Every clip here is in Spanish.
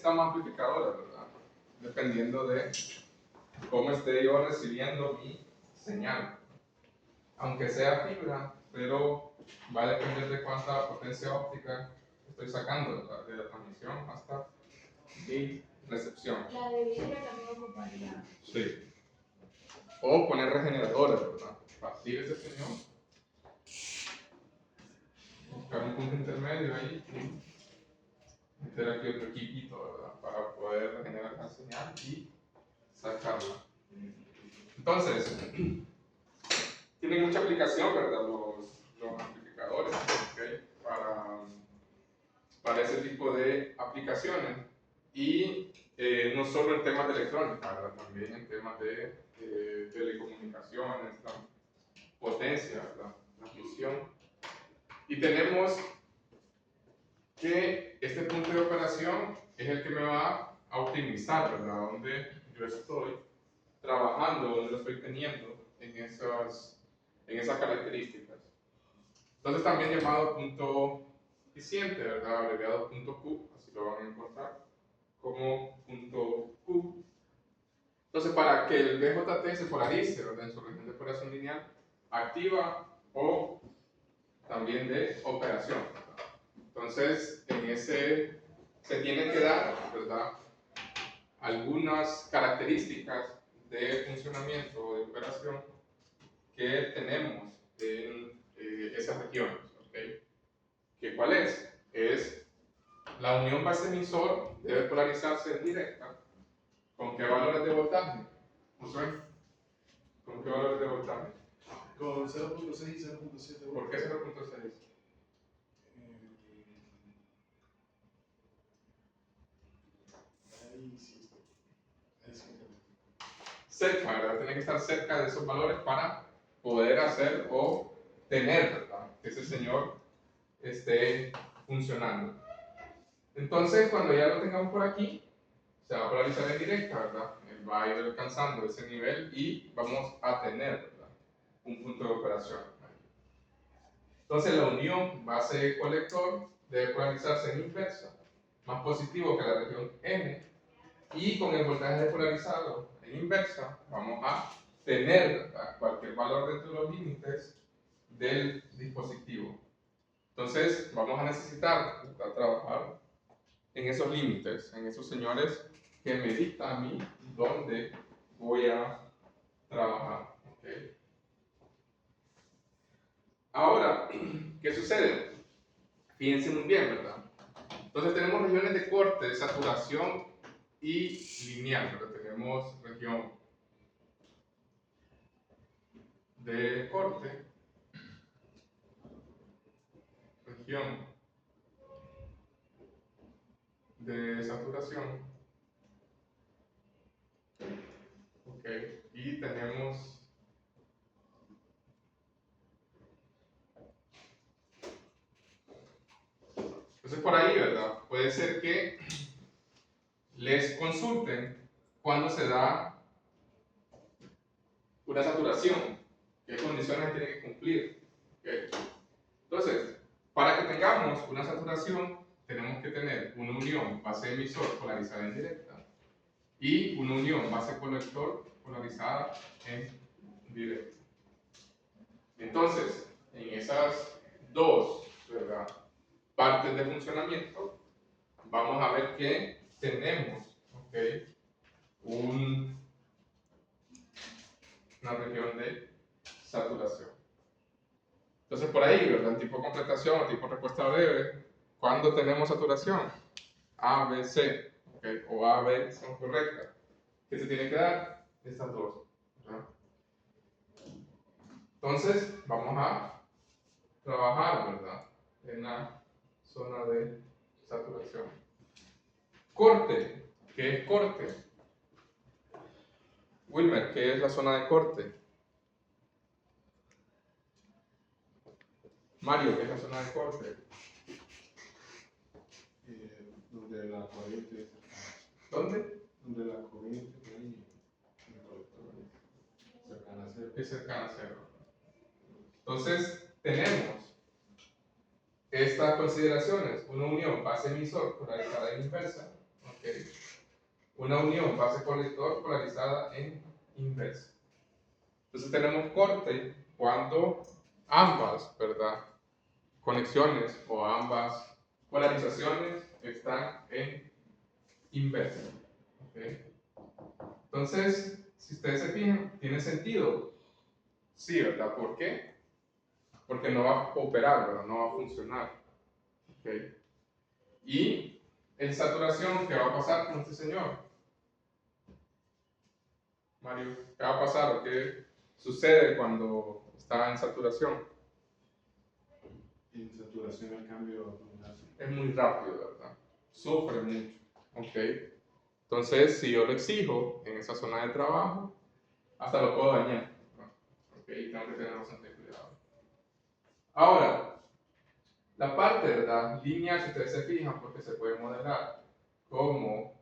necesitamos amplificadores, ¿verdad? Dependiendo de cómo esté yo recibiendo mi señal. Aunque sea fibra, pero va a depender de cuánta potencia óptica estoy sacando, ¿verdad? De la transmisión hasta mi recepción. La de vidrio también ocuparía. Sí. O poner regeneradores, ¿verdad? Partir ese señor, buscar un punto intermedio ahí y meter aquí otro equipito, ¿verdad? Para poder regenerar la señal y sacarla. Entonces, tienen mucha aplicación, ¿verdad? Los amplificadores, ¿okay? Para ese tipo de aplicaciones. Y no solo en temas de electrónica, ¿verdad? También en temas de telecomunicaciones, potencia, ¿verdad? Transmisión. Y tenemos que este punto de operación es el que me va a optimizar, ¿verdad? Donde yo estoy trabajando, donde lo estoy teniendo en esas características. Entonces también llamado punto eficiente, ¿verdad? Abreviado punto Q, así lo van a encontrar como punto Q. Entonces para que el BJT se polarice, ¿verdad? En su región de operación lineal activa o también de operación, ¿verdad? Entonces en ese se tiene que dar, ¿verdad? Algunas características de funcionamiento o de operación que tenemos en esas regiones, ¿okay? ¿Que cuál es? Es la unión base-emisor debe polarizarse en directa. ¿Con qué valores de voltaje? ¿Josué? ¿Con qué valores de voltaje? Con 0.6 y 0.7. ¿Por qué 0.6? Ahí sí está. Ahí sí está. Cerca, ¿verdad? Tiene que estar cerca de esos valores para poder hacer o tener, ¿verdad? Que ese señor esté funcionando. Entonces, cuando ya lo tengamos por aquí, se va a polarizar en directa, ¿verdad? Él va a ir alcanzando ese nivel y vamos a tener, ¿verdad? Un punto de operación. Entonces, la unión base-colector debe polarizarse en inversa, más positivo que la región N, y con el voltaje despolarizado en inversa, vamos a tener, ¿verdad? Cualquier valor dentro de los límites del dispositivo. Entonces, vamos a necesitar, ¿verdad? Trabajar en esos límites, en esos señores que me dictan a mí dónde voy a trabajar. ¿Okay? Ahora, ¿qué sucede? Fíjense muy bien, ¿verdad? Entonces tenemos regiones de corte, de saturación y lineal, ¿verdad? Tenemos región de corte, región de saturación, ¿ok? Y tenemos entonces por ahí, ¿verdad? Puede ser que les consulten cuando se da una saturación, qué condiciones tiene que cumplir. ¿Okay? Entonces, para que tengamos una saturación, tenemos que tener una unión base-emisor polarizada en directa y una unión base-colector polarizada en directa. Entonces, en esas dos, ¿verdad?, partes de funcionamiento, vamos a ver que tenemos, ¿okay?, una región de saturación. Entonces, por ahí, ¿verdad?, tipo completación o tipo respuesta breve, ¿cuándo tenemos saturación? A, B, C, ¿okay?, o A, B son correctas. ¿Qué se tiene que dar? Estas dos, ¿verdad? Entonces, vamos a trabajar, ¿verdad?, en la zona de saturación. Corte. ¿Qué es corte? Wilmer, ¿qué es la zona de corte? Mario, ¿qué es la zona de corte? Donde la corriente ¿Dónde? donde la corriente que hay en el colector cercana a cero. Es cercana a cero. Entonces, tenemos estas consideraciones, una unión base-emisor polarizada en inversa, ¿ok? ¿ok? Una unión base-colector polarizada en inverso. Entonces tenemos corte cuando ambas, ¿verdad?, conexiones o ambas polarizaciones están en inverso. ¿Okay? Entonces, si ustedes se fijan, ¿tiene sentido? Sí, ¿verdad? ¿Por qué? Porque no va a operar, ¿verdad? No va a funcionar. ¿Okay? Y en saturación, ¿qué va a pasar con este señor? Mario, ¿qué va a pasar o qué sucede cuando está en saturación? En saturación el cambio Es muy rápido, ¿verdad? Sufre mucho. ¿Ok? Entonces, si yo lo exijo en esa zona de trabajo, hasta lo puedo dañar. ¿No? ¿Ok? Tengo que tener bastante cuidado. Ahora, la parte, ¿verdad?, lineal, si ustedes se fijan, porque se puede modelar como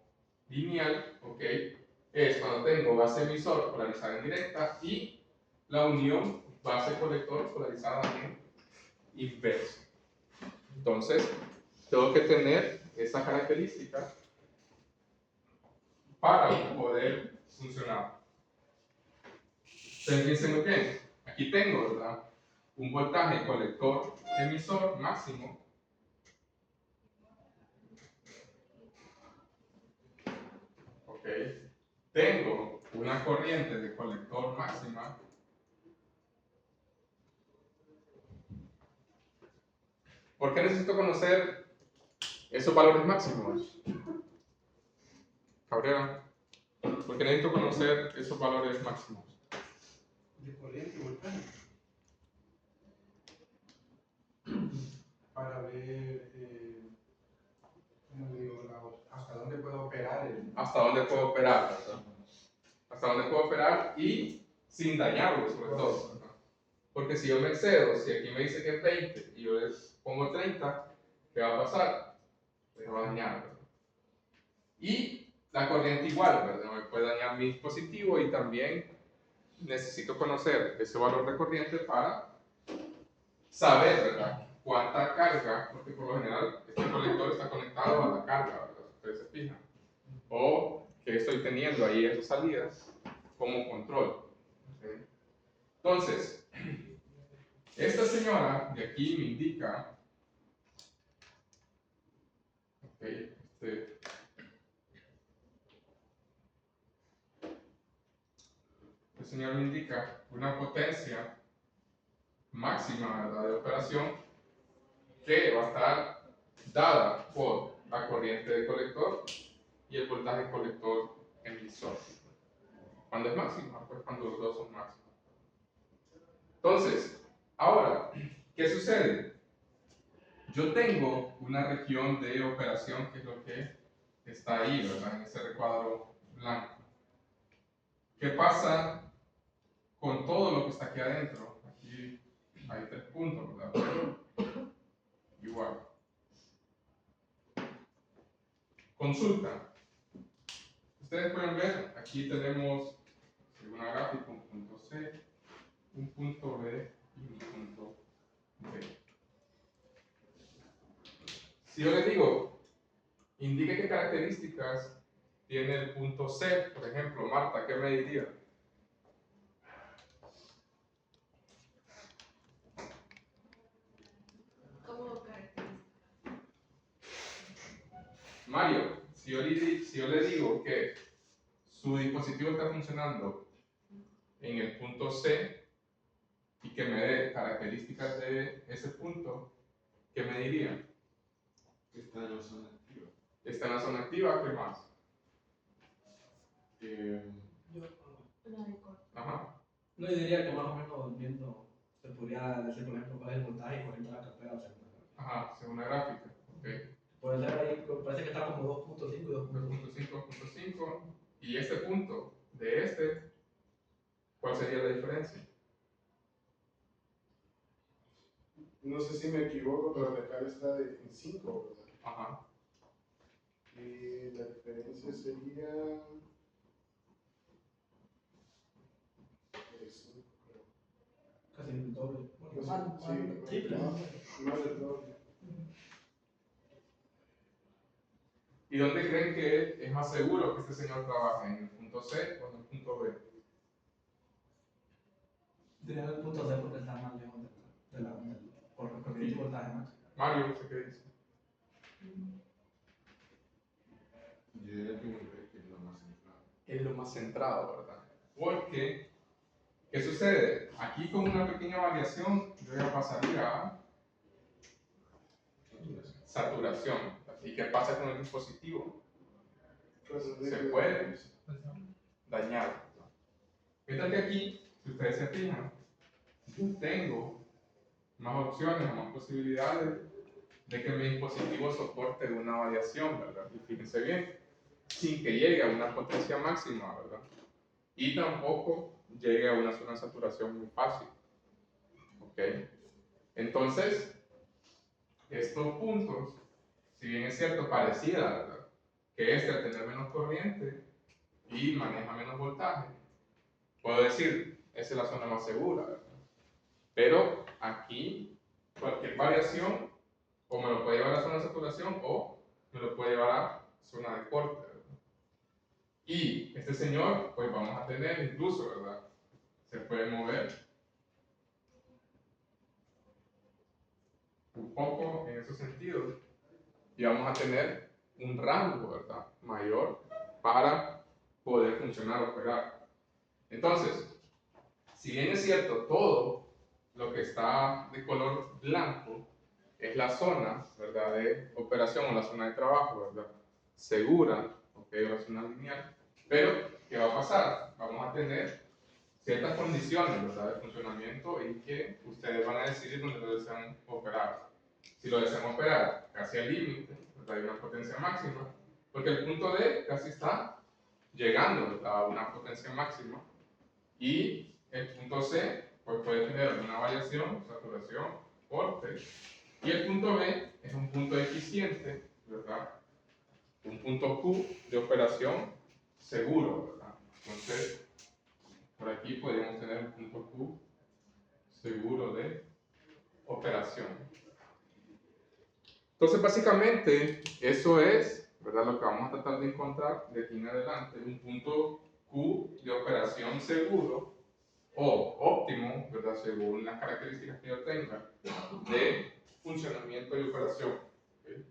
lineal, ¿ok?, es cuando tengo base emisor polarizada en directa y la unión base colector polarizada en inverso. Entonces, tengo que tener esa característica para poder funcionar. Entonces, piensen bien, aquí tengo, ¿verdad?, un voltaje colector emisor máximo. ¿Ok? Tengo una corriente de colector máxima. ¿Por qué necesito conocer esos valores máximos? Cabrera, ¿por qué necesito conocer esos valores máximos? de corriente y voltaje. Para ver, ¿cómo digo? Hasta dónde puedo operar Hasta dónde puedo operar, ¿verdad? Hasta dónde puedo operar y sin dañarlo, sobre todo, ¿verdad? Porque si yo me excedo, si aquí me dice que es 20 y yo les pongo 30, ¿qué va a pasar? Se va a dañar, ¿verdad? Y la corriente igual, ¿verdad? Me puede dañar mi dispositivo y también necesito conocer ese valor de corriente para saber, ¿verdad?, cuánta carga, porque por lo general este colector está conectado a la carga, ¿verdad?, si ustedes se fijan, o que estoy teniendo ahí esas salidas como control. ¿Okay? Entonces, esta señora de aquí me indica, ¿okay?, el señor me indica una potencia máxima, ¿verdad?, de operación que va a estar dada por la corriente de colector y el voltaje colector emisor. ¿Cuándo es máxima? Pues cuando los dos son máximos. Entonces, ahora, ¿qué sucede? Yo tengo una región de operación que es lo que está ahí, ¿verdad?, en ese recuadro blanco. ¿Qué pasa con todo lo que está aquí adentro? Aquí hay 3 puntos, ¿verdad? Igual. Consulta. Ustedes pueden ver, aquí tenemos una gráfica, un punto C, un punto B y un punto B. Si yo les digo, indique qué características tiene el punto C, por ejemplo, Marta, ¿qué me diría? ¿Cómo característica? Mario, si yo le digo que su dispositivo está funcionando en el punto C y que me dé características de ese punto, ¿qué me diría? está en la zona activa. Está en la zona activa, ¿qué más? Una de corte. Ajá. No, yo diría que más o menos viendo, se podría decir, por ejemplo, cuál es el voltaje y cuál es la cartera. O sea, Ajá, según la gráfica. Ok. puede ser ahí, parece que está como 2.5 y 2.5. 2.5.5. Y este punto de este, ¿cuál sería la diferencia? No sé si me equivoco, pero de acá está en 5, ¿verdad? Ajá. Y la diferencia sería 5, creo. Casi el doble. Bueno, Pues más, sí, triple. más del doble. ¿Y dónde creen que es más seguro que este señor trabaje? ¿En el punto C o en el punto B? Diría el punto C porque está más lejos del corriente y voltaje máximo. Mario, ¿usted qué dice? Yo diría que es lo más centrado. Es lo más centrado, ¿verdad? Porque, ¿qué sucede? Aquí con una pequeña variación, yo ya pasaría a saturación. ¿Y qué pasa con el dispositivo? Se puede dañar. Mientras que aquí, si ustedes se fijan, yo tengo más opciones, más posibilidades de que mi dispositivo soporte una variación, ¿verdad? Y fíjense bien, sin que llegue a una potencia máxima, ¿verdad? Y tampoco llegue a una zona de saturación muy fácil. ¿Ok? Entonces, estos puntos, si bien es cierto, parecida, ¿verdad? Que este al tener menos corriente y maneja menos voltaje, puedo decir, esa es la zona más segura, ¿verdad? Pero aquí, cualquier variación, o me lo puede llevar a zona de saturación, o me lo puede llevar a zona de corte, ¿verdad? Y este señor, pues vamos a tener incluso, ¿verdad? Se puede mover un poco en esos sentidos y vamos a tener un rango, ¿verdad? Mayor para poder funcionar o operar. Entonces, si bien es cierto, todo lo que está de color blanco es la zona, ¿verdad? De operación o la zona de trabajo, ¿verdad? Segura, ¿ok? La zona lineal. Pero, ¿qué va a pasar? Vamos a tener ciertas condiciones, ¿verdad? De funcionamiento y que ustedes van a decidir dónde lo desean operar. Si lo desean operar casi al límite, ¿verdad? Hay una potencia máxima, porque el punto D casi está llegando, ¿verdad? A una potencia máxima, y el punto C pues puede tener alguna variación, saturación, corte, y el punto B es un punto eficiente, ¿verdad? Un punto Q de operación seguro, ¿verdad? Entonces, por aquí podríamos tener un punto Q seguro de operación. Entonces, básicamente, eso es, ¿verdad? Lo que vamos a tratar de encontrar de aquí en adelante, un punto Q de operación seguro o óptimo, ¿verdad? Según las características que yo tenga de funcionamiento y operación. ¿Okay?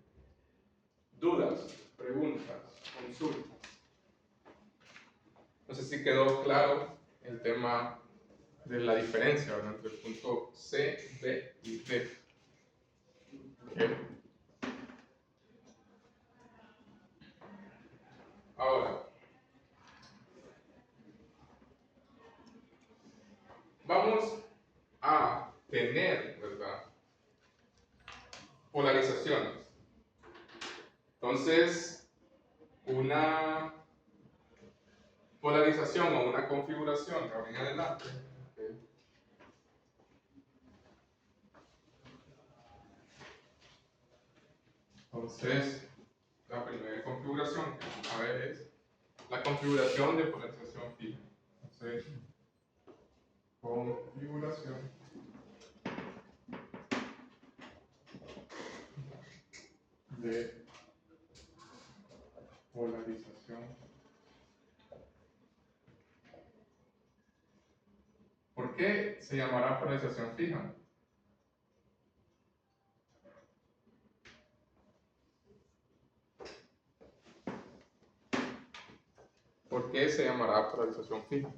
Dudas, preguntas, consultas. No sé si quedó claro el tema de la diferencia, ¿verdad? Entre el punto C, B y D. ¿Okay? Ahora, vamos a tener, ¿verdad? Polarizaciones. Entonces, una polarización o una configuración de ahora en adelante. ¿Okay? Entonces, la primera configuración que vamos a ver es la configuración de polarización fija. Entonces, configuración de polarización. ¿Por qué se llamará polarización fija? ¿Por qué se llamará polarización fija?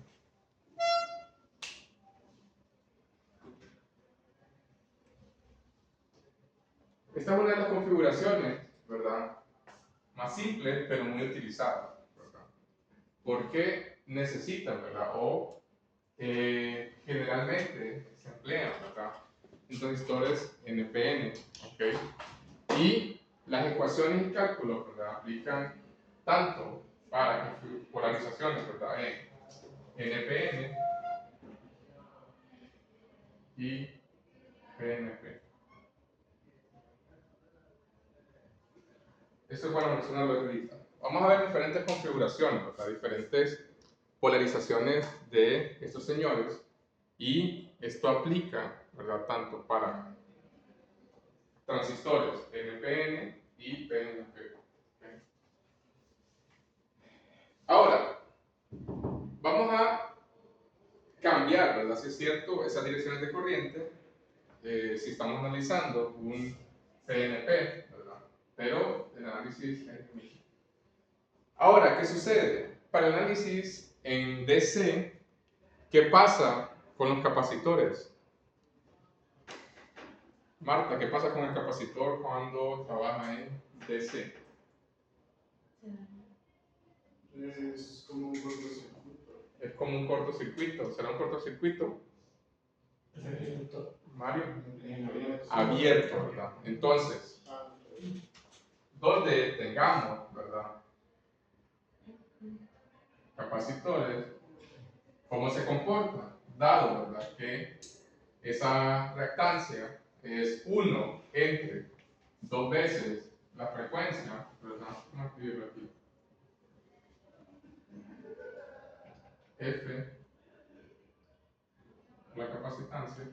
Esta es una de las configuraciones, ¿verdad? Más simples, pero muy utilizadas, ¿verdad? Porque necesitan, ¿verdad? O generalmente se emplean, ¿verdad? En transistores NPN, ¿ok? Y las ecuaciones y cálculos, ¿verdad? Aplican tanto para polarizaciones, ¿verdad? En NPN y PNP. Eso es bueno mencionarlo ahorita. Vamos a ver diferentes configuraciones, ¿verdad? Diferentes polarizaciones de estos señores, y esto aplica, ¿verdad? Tanto para transistores NPN y PNP. ¿Okay? a cambiar, ¿verdad? Si es cierto, esas direcciones de corriente, si estamos analizando un PNP, ¿verdad? Pero el análisis es el mismo. Ahora, ¿qué sucede? Para el análisis en DC, ¿qué pasa con los capacitores? Marta, ¿qué pasa con el capacitor cuando trabaja en DC? Es como un cortocircuito. Es como un cortocircuito. ¿Será un cortocircuito? Mario. Abierto, ¿verdad? Entonces, donde tengamos, ¿verdad? Capacitores, ¿cómo se comporta? Dado, ¿verdad? Que esa reactancia es 1 entre 2 veces la frecuencia, ¿verdad? Vamos a escribirlo aquí. F, la capacitancia.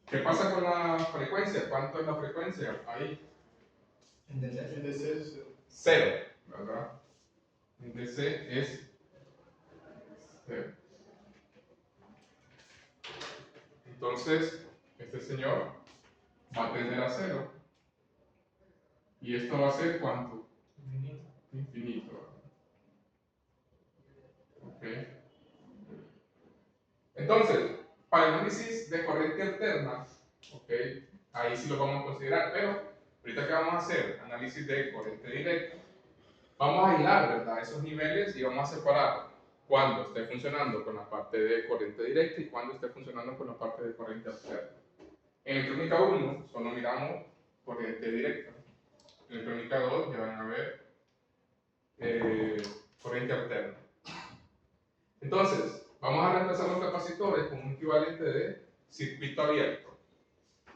¿Qué pasa con la frecuencia? ¿Cuánto es la frecuencia? Ahí. En DC. En DC es 0, ¿verdad? En DC es 0. Entonces, este señor va a tender a 0. ¿Y esto va a ser cuánto? Infinito. ¿Ok? Entonces, para el análisis de corriente alterna, ¿ok? Ahí sí lo vamos a considerar, pero ahorita que vamos a hacer análisis de corriente directa, vamos a aislar, ¿verdad? Esos niveles y vamos a separar cuando esté funcionando con la parte de corriente directa y cuando esté funcionando con la parte de corriente alterna. En electrónica 1 solo miramos corriente directa. En electrónica 2 ya van a ver corriente alterna. Entonces, vamos a reemplazar los capacitores con un equivalente de circuito abierto.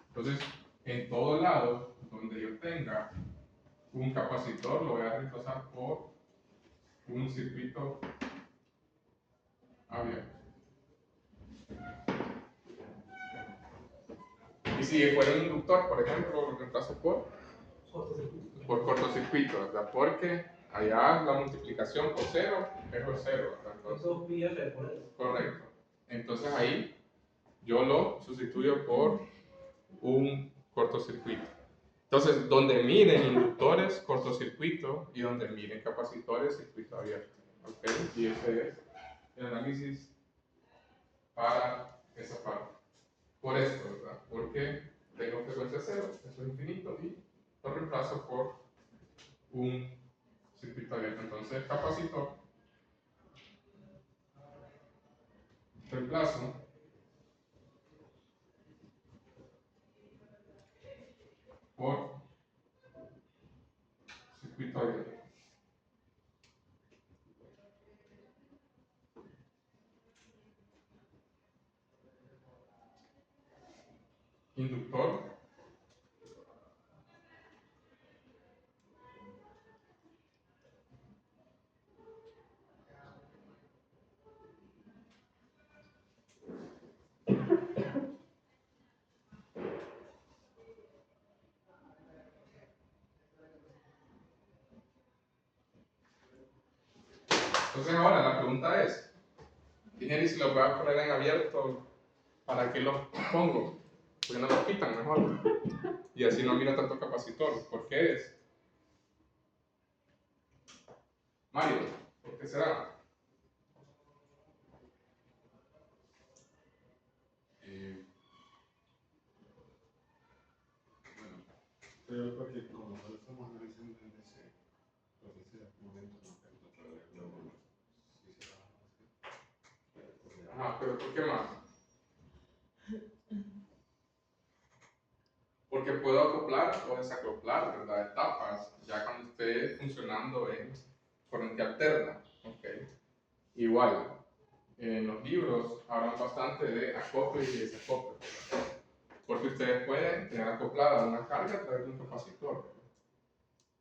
Entonces, en todo lado donde yo tenga un capacitor, lo voy a reemplazar por un circuito abierto. Y si fuera un inductor, por ejemplo, lo reemplazo por cortocircuito, ¿verdad? Porque allá la multiplicación por 0 es por 0, ¿verdad? Entonces, correcto. Entonces ahí yo lo sustituyo por un cortocircuito. Entonces, donde miren inductores, cortocircuito, y donde miren capacitores, circuito abierto. ¿Ok? Y ese es el análisis para esa parte. Por esto, ¿verdad? Porque tengo frecuencia 0, eso es infinito, y lo reemplazo por un circuito abierto. Entonces, capacitor, reemplazo por circuito abierto. Inductor, entonces ahora la pregunta es, ingeniero, si lo voy a poner en abierto, ¿para qué los pongo? ¿Por qué no los quitan mejor? Y así no mira tanto capacitor. ¿Por qué es? Mario, ¿por qué será? bueno, pero porque como nosotros estamos analizando en DC, pues ese momento no afecta, pero luego si se va a Ajá, pero ¿por qué más? Porque puedo acoplar o desacoplar, ¿verdad? Etapas, ya cuando esté funcionando en corriente alterna. ¿Ok? Igual, en los libros hablan bastante de acople y desacople, ¿verdad? Porque ustedes pueden tener acoplada una carga a través de un capacitor, ¿verdad?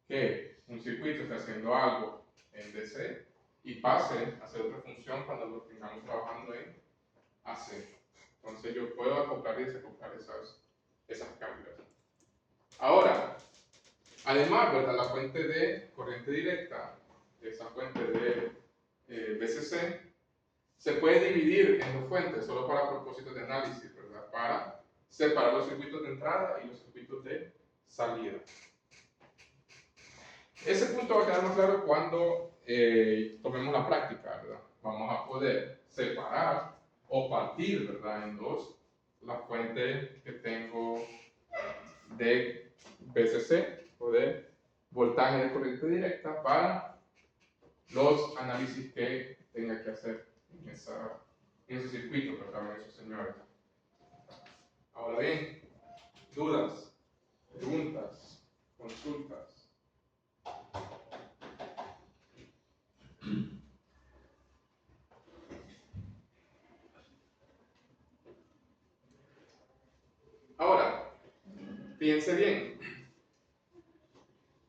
Que un circuito esté haciendo algo en DC y pase a hacer otra función cuando lo tengamos trabajando en AC. Entonces yo puedo acoplar y desacoplar esas cargas. Ahora, además, ¿verdad? La fuente de corriente directa, esa fuente de BCC, se puede dividir en dos fuentes solo para propósitos de análisis, ¿verdad? Para separar los circuitos de entrada y los circuitos de salida. Ese punto va a quedar más claro cuando tomemos la práctica, ¿verdad? Vamos a poder separar o partir, ¿verdad? En dos la fuente que tengo de VCC o de voltaje de corriente directa para los análisis que tenga que hacer en ese circuito, ¿verdad? Esos señores. Ahora bien, dudas, preguntas, consultas. Ahora, piense bien,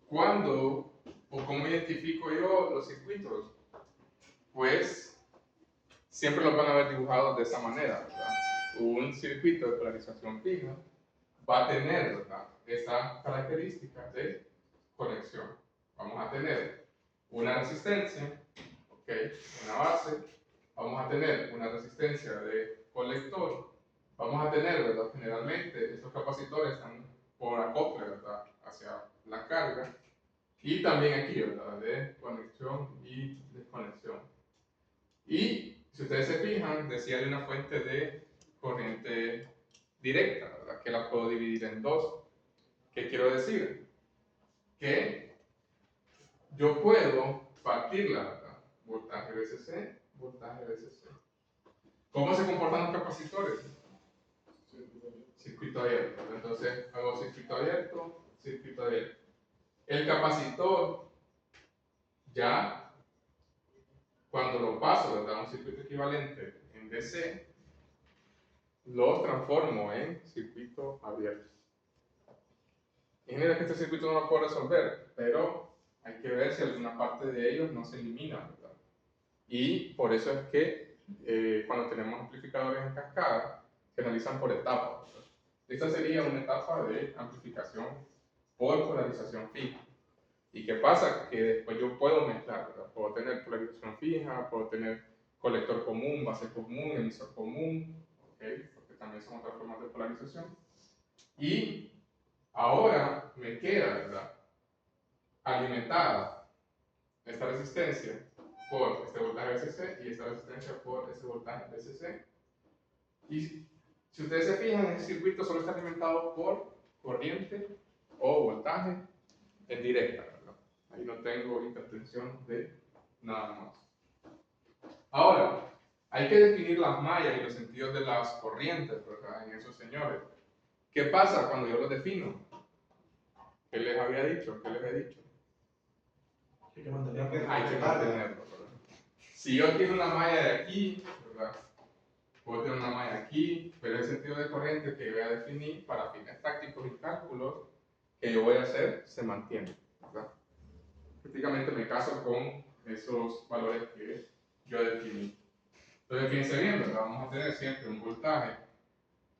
¿cuándo o cómo identifico yo los circuitos? Pues siempre los van a ver dibujados de esa manera, ¿verdad? Un circuito de polarización fija va a tener, ¿verdad?, esa característica de conexión. Vamos a tener una resistencia, ¿ok?, una base, vamos a tener una resistencia de colector, vamos a tener, ¿verdad?, generalmente estos capacitores están por acople, ¿verdad?, hacia la carga, y también aquí, ¿verdad?, de conexión y desconexión. Y si ustedes se fijan, decía de una fuente de corriente directa, ¿verdad?, que la puedo dividir en dos. ¿Qué quiero decir? Que yo puedo partirla, ¿verdad? Voltaje VCC, voltaje VCC. ¿Cómo se comportan los capacitores? Circuito abierto. Entonces hago circuito abierto, circuito abierto. El capacitor, ya cuando lo paso, ¿verdad?, a un circuito equivalente en DC, lo transformo en circuito abierto. En general que este circuito no lo puedo resolver, pero hay que ver si alguna parte de ellos no se elimina, ¿verdad? Y por eso es que cuando tenemos amplificadores en cascada, se analizan por etapas, ¿verdad? Esta sería una etapa de amplificación por polarización fija. ¿Y qué pasa? Que después yo puedo mezclar, ¿verdad? Puedo tener polarización fija, puedo tener colector común, base común, emisor común, ¿okay?, porque también son otras formas de polarización. Y ahora me queda, ¿verdad?, alimentada esta resistencia por este voltaje VCC y esta resistencia por ese voltaje VCC. Y si ustedes se fijan, ese circuito solo está alimentado por corriente o voltaje en directa, ¿verdad? Ahí no tengo intertensión de nada más. Ahora, hay que definir las mallas y los sentidos de las corrientes, ¿verdad?, en esos señores. ¿Qué pasa cuando yo los defino? ¿Qué les había dicho? ¿Qué les he dicho? Hay que mantenerlo. Hay que mantenerlo, ¿verdad? Si yo quiero una malla de aquí, ¿verdad?, puedo tener una malla aquí, pero el sentido de corriente que voy a definir para fines prácticos y cálculos que yo voy a hacer se mantiene, ¿verdad? Prácticamente me caso con esos valores que yo definí. Entonces, fíjense bien, ¿verdad? Vamos a tener siempre un voltaje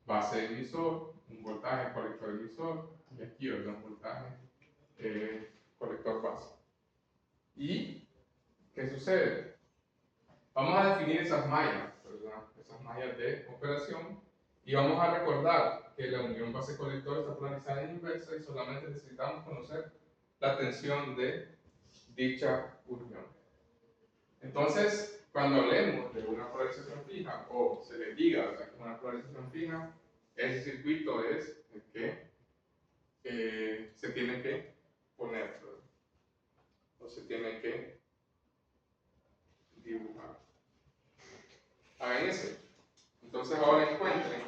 base emisor, un voltaje colector emisor, y aquí, ¿verdad?, un voltaje colector base. ¿Y qué sucede? Vamos a definir esas mallas, ¿verdad?, esas mallas de operación, y vamos a recordar que la unión base-colector está polarizada en inversa y solamente necesitamos conocer la tensión de dicha unión. Entonces, cuando hablemos de una polarización fija o se le diga, ¿verdad?, que una polarización fija, ese circuito es el que se tiene que poner, ¿verdad?, o se tiene que dibujar. Hagan eso. Entonces ahora encuentren,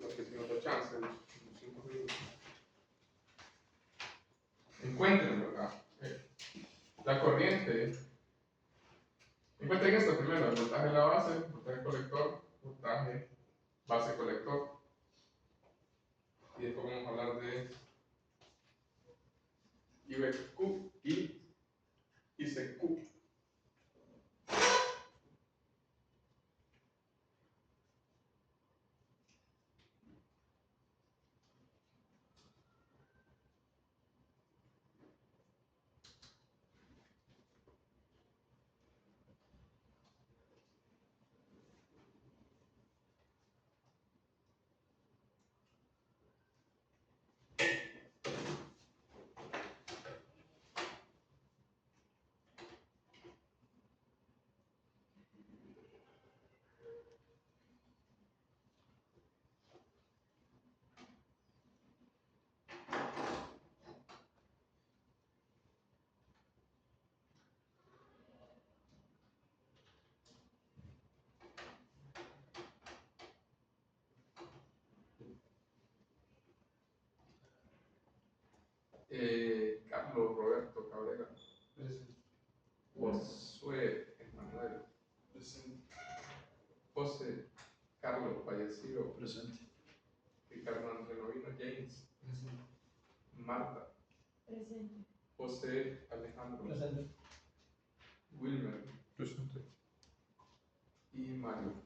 los que tienen otra chance, los 5 minutos. Encuentren, ¿verdad?, la corriente. Encuentren esto primero: el voltaje de la base, el voltaje colector, voltaje base colector. Y después vamos a hablar de IBQ y ICQ. Carlos Roberto Cabrera. Presente. Josué Emanuel. Presente. José Carlos Fallecido. Presente. Ricardo Andrés Novino James. Presente. Marta. Presente. José Alejandro. Presente. Wilmer. Presente. Y Mario.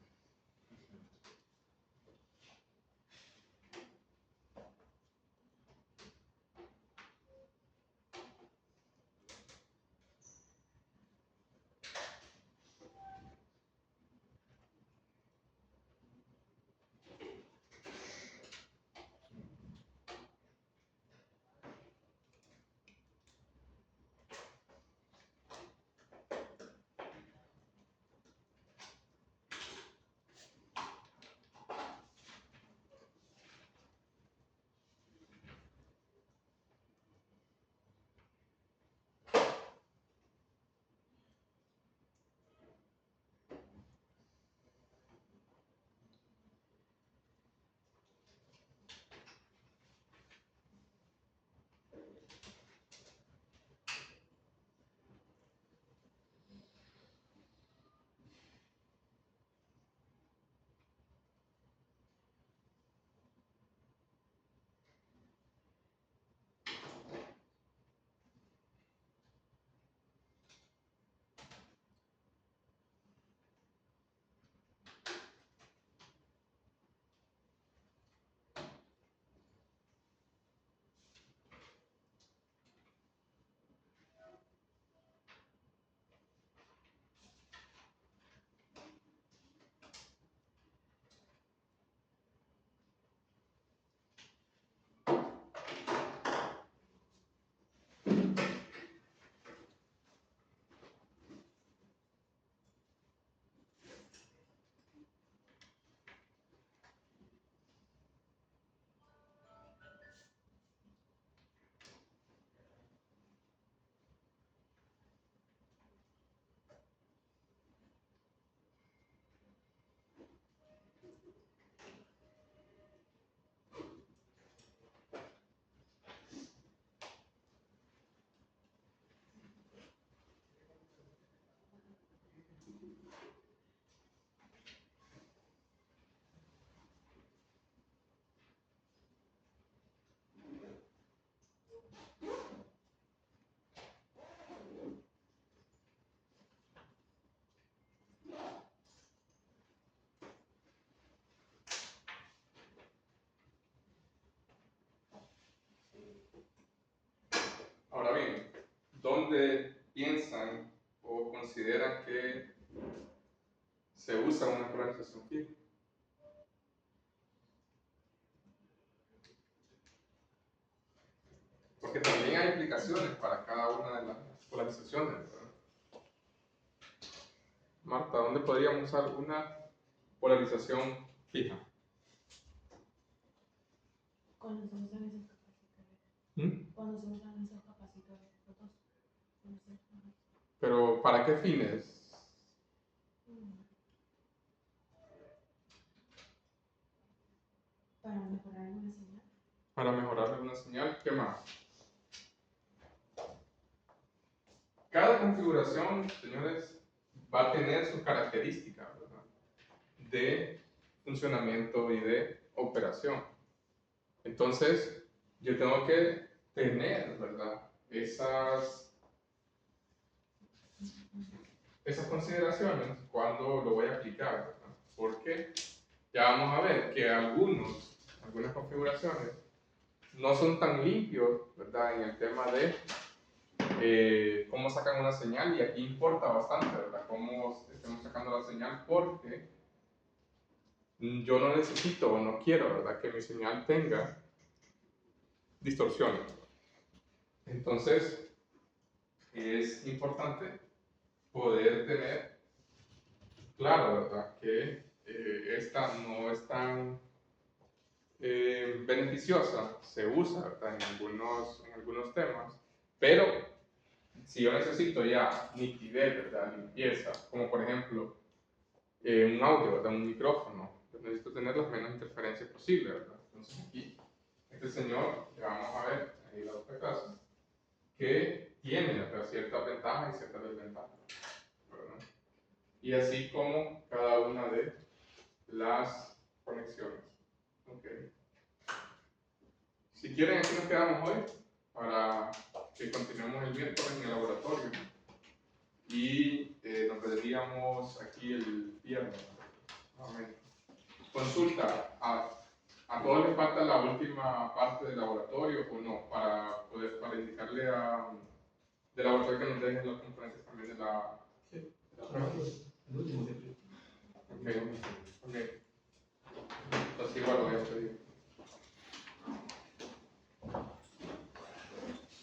Ahora bien, ¿dónde piensan o consideran que se usa una polarización fija? Porque también hay implicaciones para cada una de las polarizaciones, ¿verdad? Marta, ¿dónde podríamos usar una polarización fija? Cuando se usan esos capacitores. ¿Mm? Cuando se usan esos capacitores, los dos. Cuando se usan. Pero ¿para qué fines? Para mejorar una señal. Para mejorar alguna señal, ¿qué más? Cada configuración, señores, va a tener sus características, ¿verdad? De funcionamiento y de operación. Entonces, yo tengo que tener, ¿verdad? Esas consideraciones cuando lo voy a aplicar, ¿verdad? Porque ya vamos a ver que algunas configuraciones no son tan limpios, ¿verdad? En el tema de cómo sacan una señal, y aquí importa bastante, ¿verdad? Cómo estemos sacando la señal, porque yo no necesito o no quiero, ¿verdad? Que mi señal tenga distorsiones. Entonces, es importante poder tener claro, ¿verdad? Que esta no es tan beneficiosa, se usa, ¿verdad? En algunos temas, pero si yo necesito ya nitidez, ¿verdad? Limpieza, como por ejemplo un audio, ¿verdad? Un micrófono, pues necesito tener las menos interferencias posibles, ¿verdad? Entonces aquí, este señor, ya vamos a ver, y la otra casa, que tiene ciertas ventajas y ciertas desventajas, ¿verdad? Y así como cada una de las conexiones. Okay. Si quieren, aquí nos quedamos hoy para que continuemos el miércoles en el laboratorio y nos veríamos aquí el viernes. Nuevamente. Consulta, ¿a todos les falta la última parte del laboratorio o no? Para indicarle del laboratorio que nos dejen las componentes también de la prueba. El último siempre. Ok.